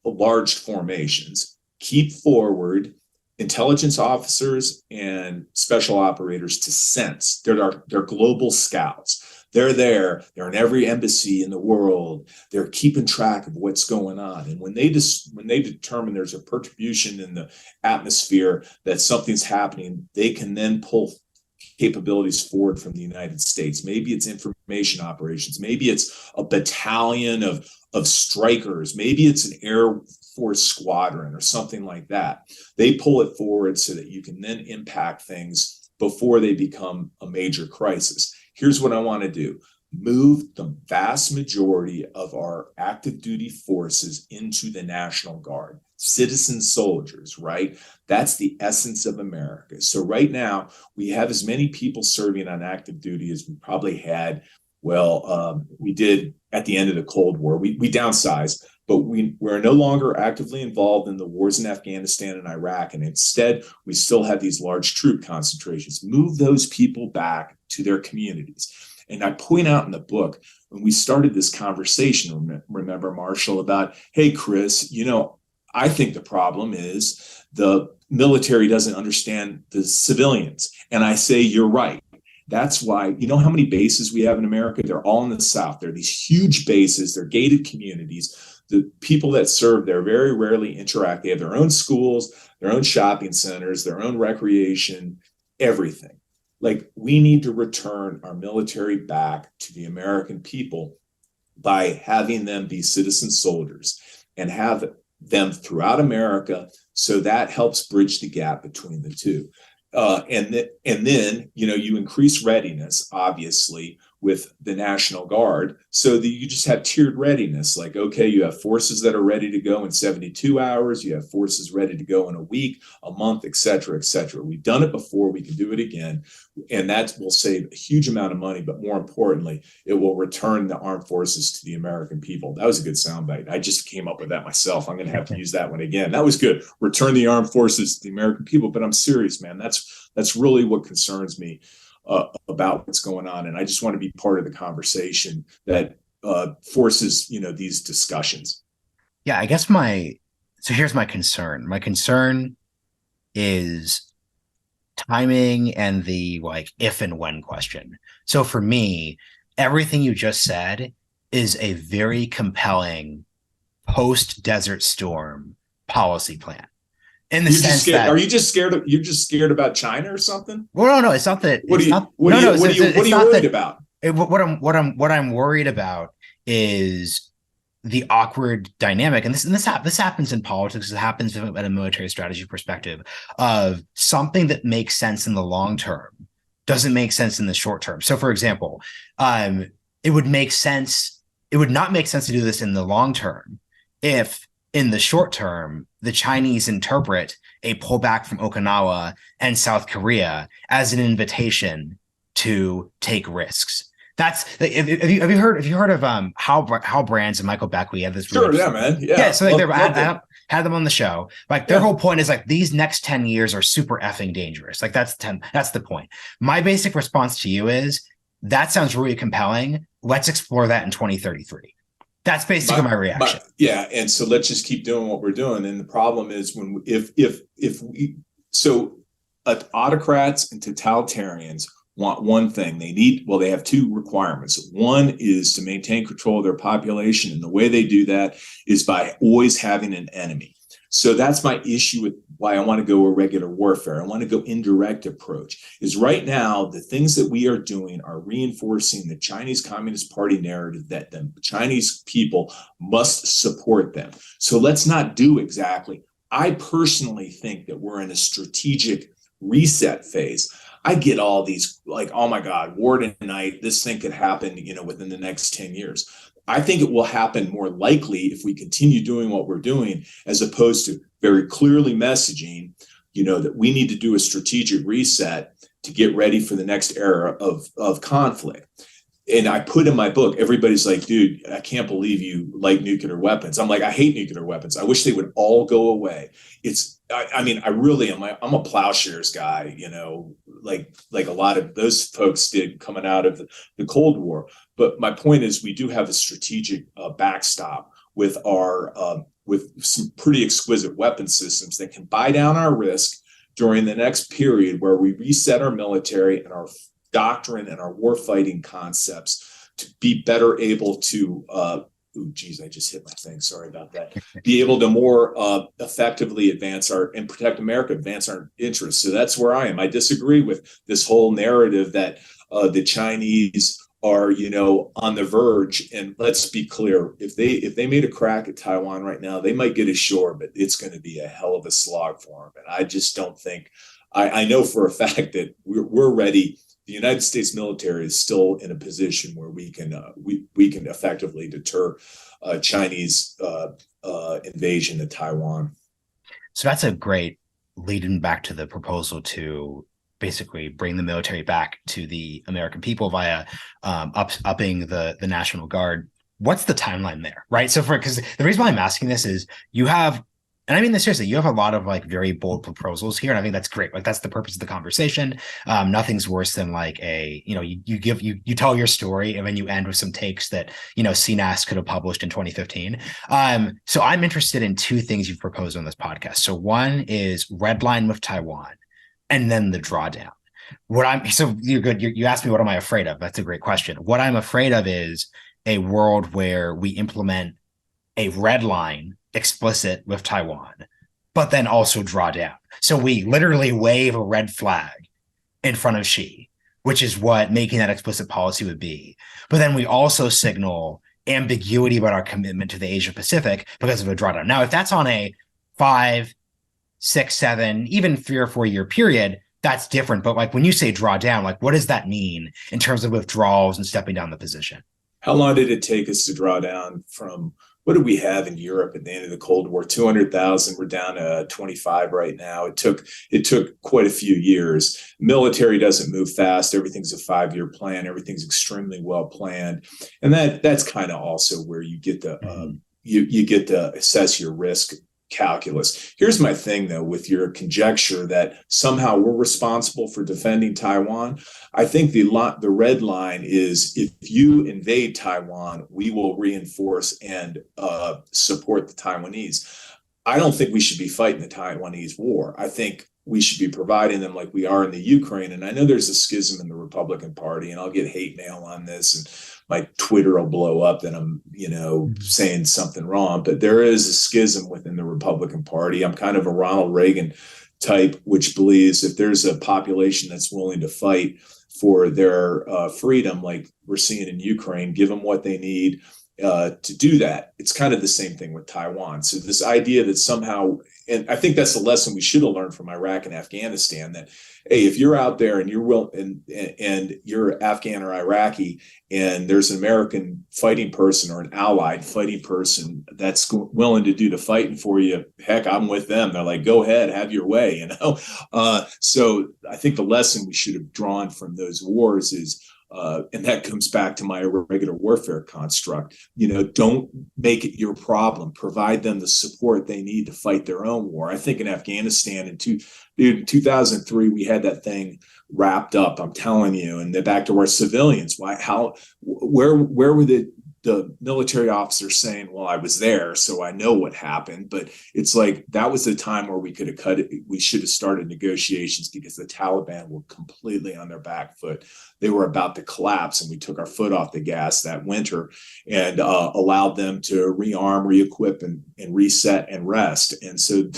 large formations. Keep forward intelligence officers and special operators to sense. They're global scouts. They're there. They're in every embassy in the world. They're keeping track of what's going on. And when they determine there's a perturbation in the atmosphere, that something's happening, they can then pull capabilities forward from the United States. Maybe it's information operations. Maybe it's a battalion of strikers. Maybe it's an Air Force squadron or something like that. They pull it forward so that you can then impact things before they become a major crisis. Here's what I want to do. Move the vast majority of our active duty forces into the National Guard, citizen soldiers, right? That's the essence of America. So right now, we have as many people serving on active duty as we probably had. We did at the end of the Cold War. We downsized, but we're no longer actively involved in the wars in Afghanistan and Iraq. And instead, we still have these large troop concentrations. Move those people back to their communities. And I point out in the book, when we started this conversation, remember, Marshall, about, hey, Chris, I think the problem is the military doesn't understand the civilians. And I say, you're right. That's why, how many bases we have in America? They're all in the South. They're these huge bases. They're gated communities. The people that serve there very rarely interact. They have their own schools, their own shopping centers, their own recreation, everything. Like, we need to return our military back to the American people by having them be citizen soldiers and have them throughout America. So that helps bridge the gap between the two. And then, you increase readiness, obviously, with the National Guard, so that you just have tiered readiness. Like, okay, you have forces that are ready to go in 72 hours. You have forces ready to go in a week, a month, et cetera, et cetera. We've done it before. We can do it again. And that will save a huge amount of money. But more importantly, it will return the armed forces to the American people. That was a good soundbite. I just came up with that myself. I'm going to have to use that one again. That was good. Return the armed forces to the American people. But I'm serious, man. That's really what concerns me about what's going on. And I just want to be part of the conversation that forces, these discussions. Yeah, I guess so here's my concern. My concern is timing and the if and when question. So for me, everything you just said is a very compelling post-Desert Storm policy plan. In the sense that, are you just scared? You're just scared about China or something? Well, no, it's not that. What are you worried about? What I'm worried about is the awkward dynamic, and this happens in politics. It happens at a military strategy perspective of something that makes sense in the long term doesn't make sense in the short term. So, for example, it would not make sense to do this in the long term if in the short term, the Chinese interpret a pullback from Okinawa and South Korea as an invitation to take risks. That's have you heard of Hal Brands and Michael Beckwith have this Sure, really yeah, man. Yeah. so like I had them on the show. Like their whole point is like these next 10 years are super effing dangerous. Like that's the point. My basic response to you is that sounds really compelling. Let's explore that in 2033. That's basically my reaction. Yeah, and so let's just keep doing what we're doing. And the problem is when if we so autocrats and totalitarians want one thing. They have two requirements. One is to maintain control of their population. And the way they do that is by always having an enemy. So that's my issue with why I want to go irregular warfare. I want to go indirect approach. Is right now, the things that we are doing are reinforcing the Chinese Communist Party narrative that the Chinese people must support them. So let's not do exactly. I personally think that we're in a strategic reset phase. I get all these like, oh my God, war tonight, this thing could happen, within the next 10 years. I think it will happen more likely if we continue doing what we're doing, as opposed to very clearly messaging, that we need to do a strategic reset to get ready for the next era of conflict. And I put in my book, everybody's like, dude, I can't believe you like nuclear weapons. I'm like, I hate nuclear weapons. I wish they would all go away. I really am. I'm a plowshares guy, like a lot of those folks did coming out of the Cold War. But my point is, we do have a strategic backstop with with some pretty exquisite weapon systems that can buy down our risk during the next period where we reset our military and our doctrine and our warfighting concepts to be better able to I just hit my thing. Sorry about that. Be able to more effectively advance and protect America, advance our interests. So that's where I am. I disagree with this whole narrative that the Chinese are, on the verge. And let's be clear, if they made a crack at Taiwan right now, they might get ashore, but it's going to be a hell of a slog for them. And I just don't think, I know for a fact that we're ready. The United States military is still in a position where we can effectively deter Chinese invasion of Taiwan. So that's a great lead-in back to the proposal to basically bring the military back to the American people via upping the National Guard. What's the timeline there, right? So because the reason why I'm asking this is you have, and I mean this seriously, you have a lot of like very bold proposals here, and I think that's great. Like that's the purpose of the conversation. Nothing's worse than like you tell your story and then you end with some takes that CNAS could have published in 2015. So I'm interested in two things you've proposed on this podcast. So one is redline with Taiwan, and then the drawdown. You're good. You asked me what am I afraid of? That's a great question. What I'm afraid of is a world where we implement a red line explicit with Taiwan, but then also draw down. So we literally wave a red flag in front of Xi, which is what making that explicit policy would be. But then we also signal ambiguity about our commitment to the Asia Pacific because of a drawdown. Now, if that's on a 5, 6, 7, even 3 or 4 year period, that's different. But like when you say draw down, like what does that mean in terms of withdrawals and stepping down the position? How long did it take us to draw down from, what did we have in Europe at the end of the Cold War? 200,000. We're down to 25 right now. It took quite a few years. Military doesn't move fast. Everything's a 5-year plan. Everything's extremely well planned, and that's kind of also where you get the you get to assess your risk calculus. Here's my thing, though, with your conjecture that somehow we're responsible for defending Taiwan. I think the red line is if you invade Taiwan, we will reinforce and support the Taiwanese. I don't think we should be fighting the Taiwanese war. I think we should be providing them like we are in the Ukraine. And I know there's a schism in the Republican Party, and I'll get hate mail on this, and my Twitter will blow up that I'm, saying something wrong. But there is a schism within the Republican Party. I'm kind of a Ronald Reagan type, which believes if there's a population that's willing to fight for their freedom, like we're seeing in Ukraine, give them what they need to do that. It's kind of the same thing with Taiwan. So this idea that somehow, and I think that's the lesson we should have learned from Iraq and Afghanistan, that, hey, if you're out there and and you're Afghan or Iraqi, and there's an American fighting person or an allied fighting person that's willing to do the fighting for you, heck, I'm with them. They're like, go ahead, have your way, So I think the lesson we should have drawn from those wars is, and that comes back to my irregular warfare construct. Don't make it your problem. Provide them the support they need to fight their own war. I think in Afghanistan in 2003, we had that thing wrapped up. I'm telling you, and then back to our civilians. Where were the military officers saying, well, I was there, so I know what happened. But it's like, that was the time where we could have cut it. We should have started negotiations, because the Taliban were completely on their back foot. They were about to collapse, and we took our foot off the gas that winter and allowed them to rearm, re-equip, and reset and rest. And so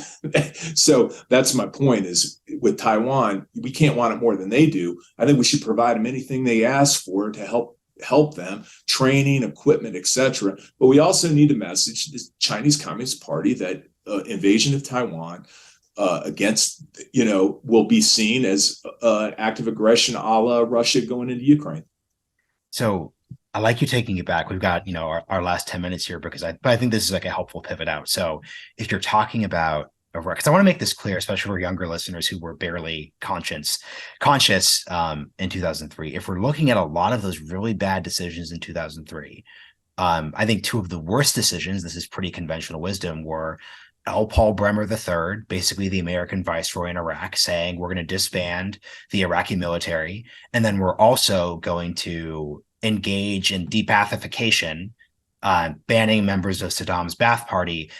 that's my point, is with Taiwan, we can't want it more than they do. I think we should provide them anything they ask for to help them, training, equipment, etc. But we also need to message the Chinese Communist Party that invasion of Taiwan will be seen as active aggression, a la Russia going into Ukraine. So I like you taking it back. We've got, our last 10 minutes here, but I think this is like a helpful pivot out. So if you're talking about, because I want to make this clear, especially for younger listeners who were barely conscious in 2003. If we're looking at a lot of those really bad decisions in 2003, I think two of the worst decisions, this is pretty conventional wisdom, were L. Paul Bremer III, basically the American viceroy in Iraq, saying we're going to disband the Iraqi military, and then we're also going to engage in debathification, banning members of Saddam's Ba'ath Party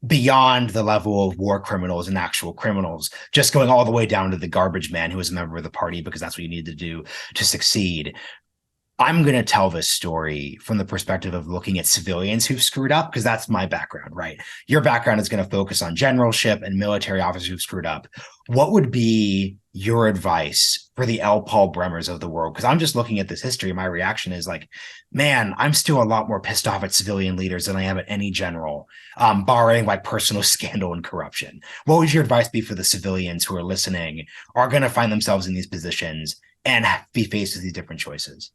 beyond the level of war criminals and actual criminals, just going all the way down to the garbage man who was a member of the party, because that's what you need to do to succeed. I'm going to tell this story from the perspective of looking at civilians who've screwed up, because that's my background, right? Your background is going to focus on generalship and military officers who've screwed up. What would be your advice for the L. Paul Bremers of the world? Because I'm just looking at this history. My reaction is like, man, I'm still a lot more pissed off at civilian leaders than I am at any general, barring like personal scandal and corruption. What would your advice be for the civilians who are listening, are going to find themselves in these positions and be faced with these different choices?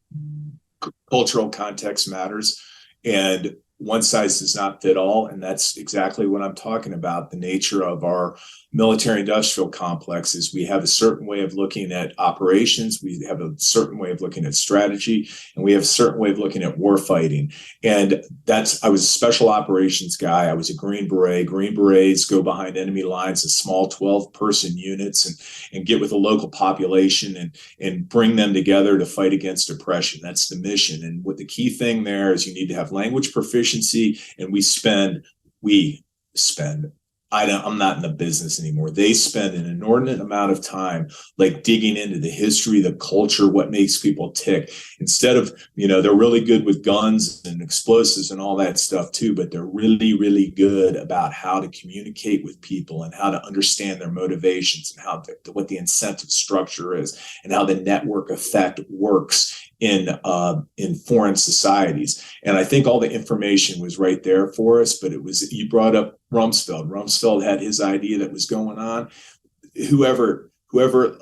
Cultural context matters, and one size does not fit all. And that's exactly what I'm talking about. The nature of our military industrial complex is we have a certain way of looking at operations. We have a certain way of looking at strategy, and we have a certain way of looking at war fighting. And I was a special operations guy. I was a Green Beret. Green Berets go behind enemy lines in small 12-person units and get with the local population and bring them together to fight against oppression. That's the mission. And what the key thing there is, you need to have language proficiency, and we spend I'm not in the business anymore. They spend an inordinate amount of time like digging into the history, the culture, what makes people tick. Instead of, they're really good with guns and explosives and all that stuff too, but they're really, really good about how to communicate with people and how to understand their motivations and what the incentive structure is and how the network effect works in foreign societies. And I think all the information was right there for us, but you brought up Rumsfeld. Rumsfeld had his idea that was going on. Whoever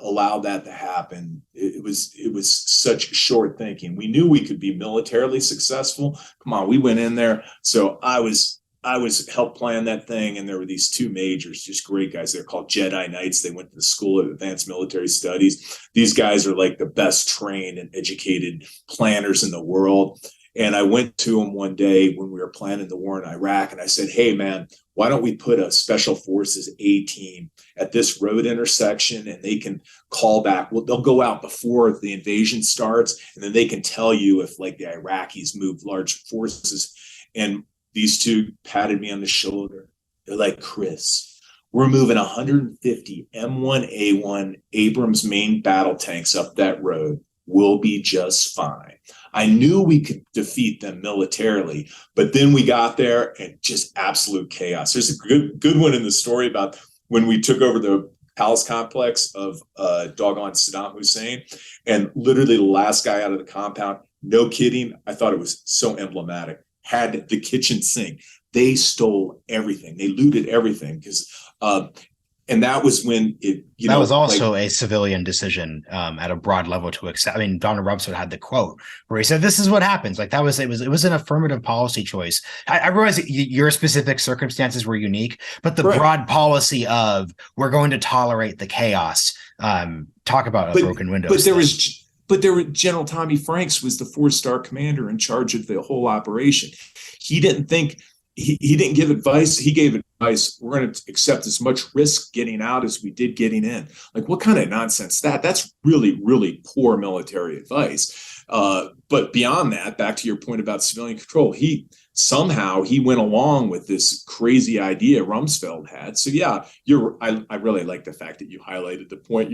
allowed that to happen, it was such short thinking. We knew we could be militarily successful. Come on, we went in there. So I was helped plan that thing, and there were these two majors, just great guys. They're called Jedi Knights. They went to the School of Advanced Military Studies. These guys are like the best trained and educated planners in the world. And I went to them one day when we were planning the war in Iraq, and I said, hey, man, why don't we put a Special Forces A team at this road intersection, and they can call back. Well, they'll go out before the invasion starts, and then they can tell you if like the Iraqis move large forces. And these two patted me on the shoulder. They're like, Chris, we're moving 150 M1A1 Abrams main battle tanks up that road. We'll be just fine. I knew we could defeat them militarily, but then we got there and just absolute chaos. There's a good one in the story about when we took over the palace complex of doggone Saddam Hussein, and literally the last guy out of the compound, no kidding, I thought it was so emblematic. had the kitchen sink. They stole everything. They looted everything because, and that was when it, that was also a civilian decision at a broad level to accept. I mean, Donald Rumsfeld had the quote where he said, "This is what happens." Like it was an affirmative policy choice. I realize that your specific circumstances were unique, but the broad policy of we're going to tolerate the chaos. Talk about a broken window. But there was General Tommy Franks was the 4-star commander in charge of the whole operation. He didn't think. He didn't give advice. He gave advice. We're going to accept as much risk getting out as we did getting in. Like, what kind of nonsense that's really, really poor military advice. But beyond that, back to your point about civilian control, he went along with this crazy idea Rumsfeld had. So yeah, I really like the fact that you highlighted the point.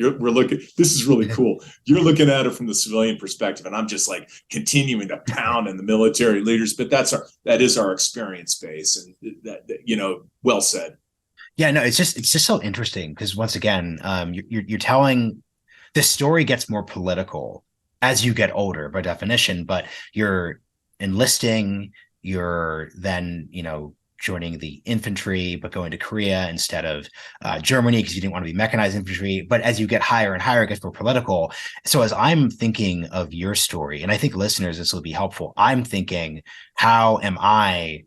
This is really cool. You're looking at it from the civilian perspective, and I'm just like continuing to pound on the military leaders. But that is our experience base, and that well said. Yeah, no, it's just so interesting because once again, you're telling this story gets more political as you get older by definition, but you're enlisting. You're then, joining the infantry, but going to Korea instead of Germany because you didn't want to be mechanized infantry. But as you get higher and higher, it gets more political. So as I'm thinking of your story, and I think listeners, this will be helpful, I'm thinking, how am I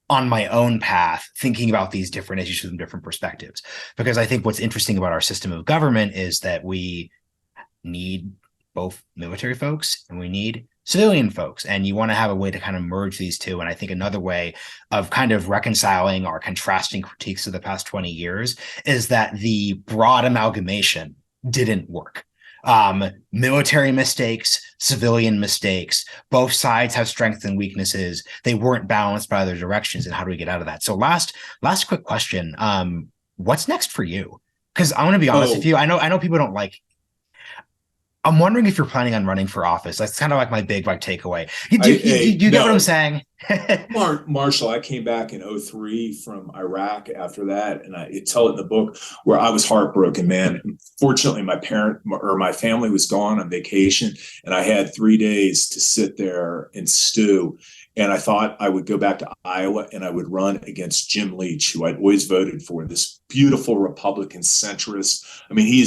on my own path thinking about these different issues from different perspectives? Because I think what's interesting about our system of government is that we need both military folks and we need civilian folks, and you want to have a way to kind of merge these two. And I think another way of kind of reconciling or contrasting critiques of the past 20 years is that the broad amalgamation didn't work. Military mistakes, civilian mistakes, both sides have strengths and weaknesses. They weren't balanced by other directions. And how do we get out of that? So last quick question. What's next for you? Because I want to be honest with you. I know people don't like. I'm wondering if you're planning on running for office. That's kind of like my big takeaway. You get what I'm saying? Marshall, I came back in 2003 from Iraq after that, and I tell it in the book where I was heartbroken, man. Fortunately, my family was gone on vacation, and I had 3 days to sit there and stew. And I thought I would go back to Iowa and I would run against Jim Leach, who I'd always voted for, this beautiful Republican centrist. I mean, he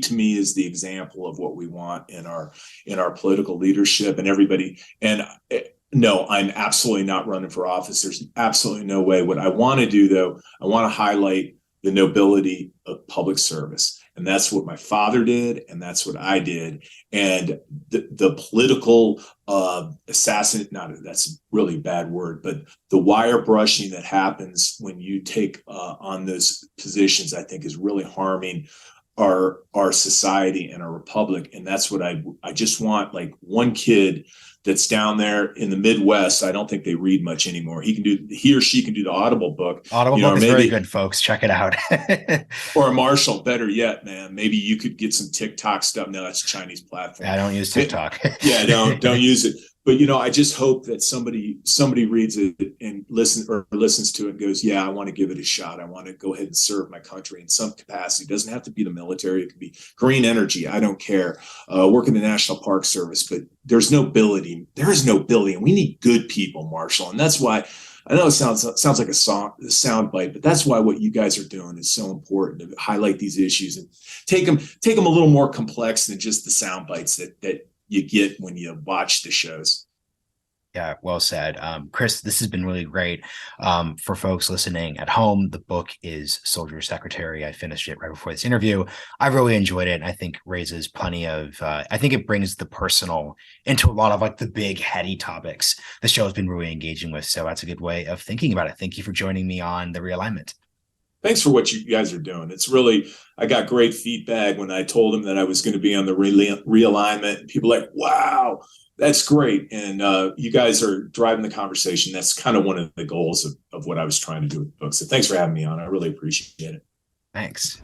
to me is the example of what we want in our political leadership and everybody. And no, I'm absolutely not running for office. There's absolutely no way. What I want to do, though, I want to highlight the nobility of public service. And that's what my father did, and that's what I did. And the political that's a really bad word, but the wire brushing that happens when you take on those positions, I think is really harming our society and our republic. And that's what I just want, like, one kid that's down there in the Midwest. I don't think they read much anymore. He or she can do the Audible book. Audible book is very good, folks. Check it out. Or Marshall, better yet, man. Maybe you could get some TikTok stuff. No, that's a Chinese platform. I don't use TikTok. Yeah, don't use it. But I just hope that somebody reads it and listens to it and goes, yeah, I want to give it a shot. I want to go ahead and serve my country in some capacity. It doesn't have to be the military. It could be green energy. I don't care. Work in the National Park Service. But there's nobility. There is nobility, and we need good people, Marshall. And that's why I know it sounds like a sound bite, but that's why what you guys are doing is so important, to highlight these issues and take them a little more complex than just the sound bites that you get when you watch the shows. Yeah, well said. Chris, this has been really great. For folks listening at home, the book is Soldier Secretary. I finished it right before this interview. I really enjoyed it. I think raises plenty of, I think it brings the personal into a lot of the big heady topics the show has been really engaging with. So that's a good way of thinking about it. Thank you for joining me on The Realignment. Thanks for what you guys are doing. It's really, I got great feedback when I told them that I was going to be on the realignment. People are like, wow, that's great. And you guys are driving the conversation. That's kind of one of the goals of what I was trying to do with the book. So thanks for having me on. I really appreciate it. Thanks.